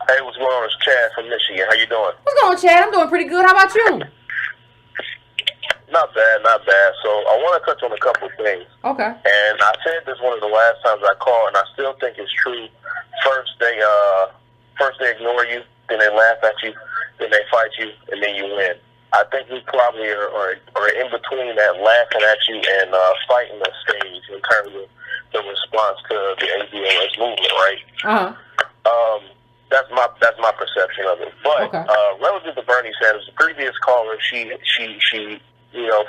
Hey, what's going on? It's Chad from Michigan. How you doing? What's going on, Chad? I'm doing pretty good. How about you? Not bad, not bad. So I want to touch on a couple of things. Okay. And I said this one of the last times I called, and I still think it's true. First they ignore you, then they laugh at you, then they fight you, and then you win. I think we probably are in between that laughing at you and fighting the stage in terms of the response to the ADOS movement, right? That's my perception of it. But Okay. Relative to Bernie Sanders, the previous caller, she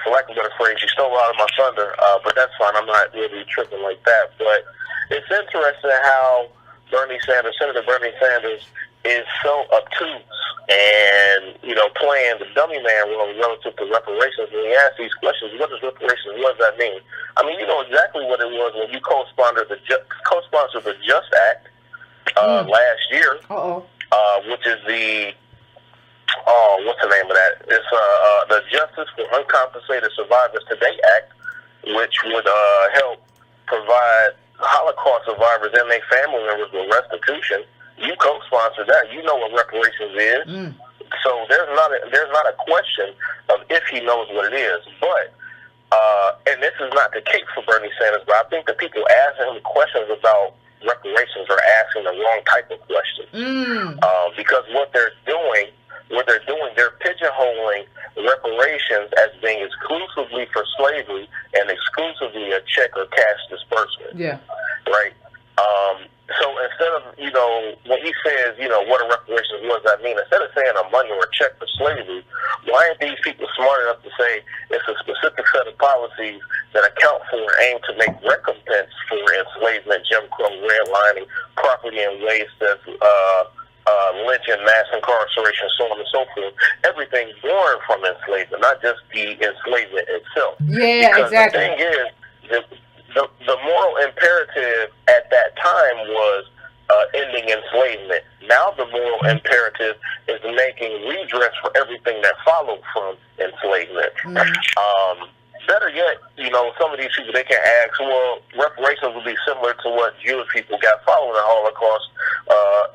for lack of a better phrase, she stole a lot of my thunder. But that's fine. I'm not really tripping like that. But it's interesting how Senator Bernie Sanders, is so obtuse and playing the dummy man role relative to reparations. When he asks these questions, what does reparations? What does that mean? I mean, you know exactly what it was when you co-sponsored the Just Act last year, which is what's the name of that? It's the Justice for Uncompensated Survivors Today Act, which would help provide Holocaust survivors and their family members with restitution. You co-sponsored that. You know what reparations is. So there's not a question of if he knows what it is. But and this is not the case for Bernie Sanders, but I think the people asking him questions about reparations are asking the wrong type of questions. Because what they're doing, they're pigeonholing reparations as being exclusively for slavery and exclusively a check or cash disbursement. Yeah. Right? So instead of, when he says, what a reparations, what does that mean? Instead of saying a money or a check for slavery, why aren't these people smart enough to say it's a specific set of policies that account for and aim to make recompense for enslavement, Jim Crow, redlining, property and waste, that's lynching, mass incarceration, so on and so forth. Everything born from enslavement, not just the enslavement itself. Yeah, because exactly. The thing is, the moral imperative at that time was ending enslavement. Now the moral imperative is making redress for everything that followed from enslavement. Better yet, some of these people, they can ask, well, reparations would be similar to what Jewish people got following the Holocaust,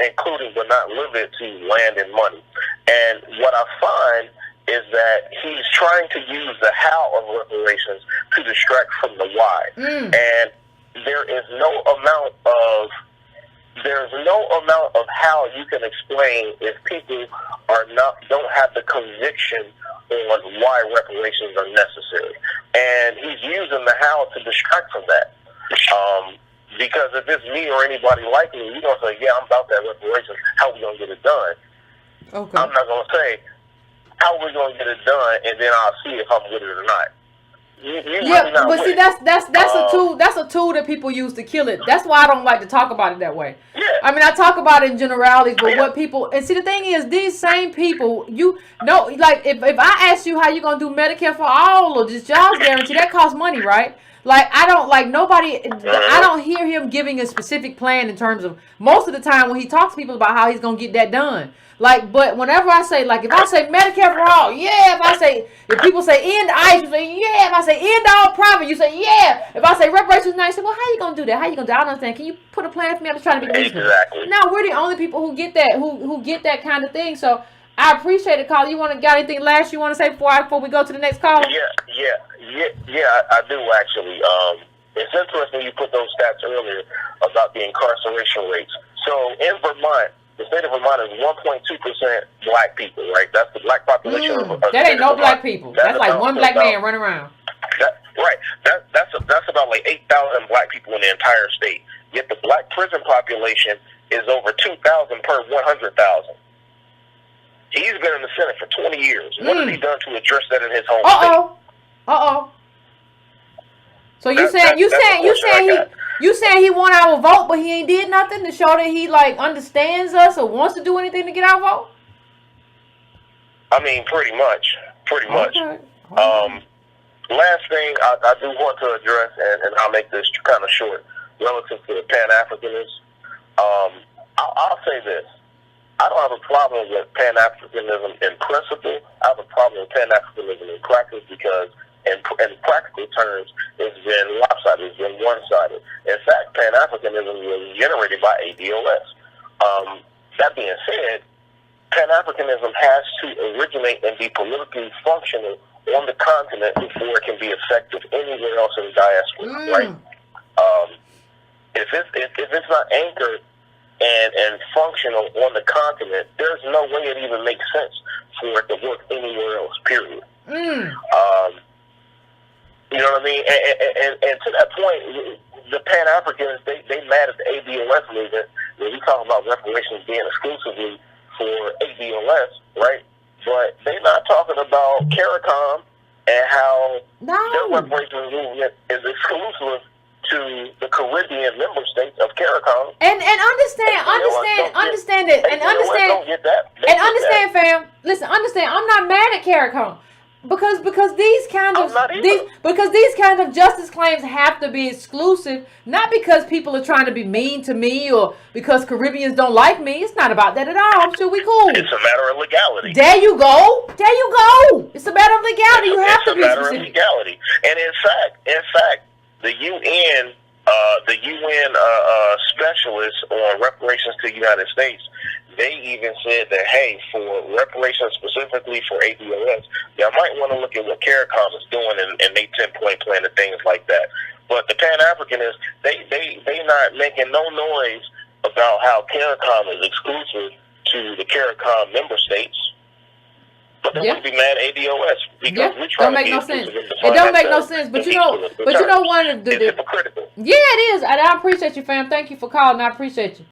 including but not limited to land and money. And what I find is that he's trying to use the how of reparations to distract from the why. And there's no amount of how you can explain if people don't have the conviction on why reparations are necessary. And he's using the how to distract from that. Because if it's me or anybody like me, you're going to say, yeah, I'm about that reparations. How are we going to get it done? Okay. I'm not going to say, how are we going to get it done, and then I'll see if I'm with it or not. But see, that's a tool. That's a tool that people use to kill it. That's why I don't like to talk about it that way. Yeah. I mean, I talk about it in generalities, but what people and see the thing is, these same people, like if I ask you how you gonna do Medicare for all or this jobs guarantee, that costs money, right? Like I don't hear him giving a specific plan in terms of most of the time when he talks to people about how he's gonna get that done. Like, but whenever I say, like, if I say Medicare for all, yeah. If people say end ICE, you say, yeah. If I say end all private, you say, yeah. If I say reparations, now you say, well, how you gonna do that? How you gonna do that? I don't understand. Can you put a plan for me? I'm just trying to be reasonable. Exactly. Now, we're the only people who get that, who get that kind of thing. So, I appreciate it, caller. You got anything last you want to say before we go to the next caller? Yeah, I do actually. It's interesting you put those stats earlier about the incarceration rates. So, in Vermont, the state of Vermont is 1.2% black people, right? That's the black population. That ain't no black people. That's like one black man running around. That's about like 8,000 black people in the entire state. Yet the black prison population is over 2,000 per 100,000. He's been in the Senate for 20 years. What has he done to address that in his home state? So you saying he want our vote, but he ain't did nothing to show that he like understands us or wants to do anything to get our vote? I mean, pretty much. Okay. Last thing I do want to address, and I'll make this kind of short, relative to the Pan-Africanism. I'll say this. I don't have a problem with Pan-Africanism in principle. I have a problem with Pan-Africanism in practice because in practical terms, it's been lopsided, it's been one-sided. In fact, Pan-Africanism was generated by ADOS. That being said, Pan-Africanism has to originate and be politically functional on the continent before it can be effective anywhere else in the diaspora, right? If it's not anchored and functional on the continent, there's no way it even makes sense for it to work anywhere else, period. You know what I mean? And to that point, the Pan-Africans, they mad at the ADOS movement when we talk about reparations being exclusively for ADOS, right? But they're not talking about CARICOM and how their reparations movement is exclusive to the Caribbean member states of CARICOM. And understand it, and understand, fam. Listen, understand. I'm not mad at CARICOM. Because these kind of justice claims have to be exclusive, not because people are trying to be mean to me or because Caribbeans don't like me. It's not about that at all. I'm sure we cool. It's a matter of legality. There you go. It's a matter of legality. You have to be specific. It's a matter of legality. And in fact, the UN specialists on reparations to the United States, they even said that, hey, for reparations specifically for ADOS, y'all might want to look at what CARICOM is doing and they 10-point plan and things like that. But the Pan-Africanists, they not making no noise about how CARICOM is exclusive to the CARICOM member states. But they would be mad at ADOS because we try to be exclusive. It don't make no sense. But you know one of the it's hypocritical. Yeah, it is. And I appreciate you, fam. Thank you for calling. I appreciate you.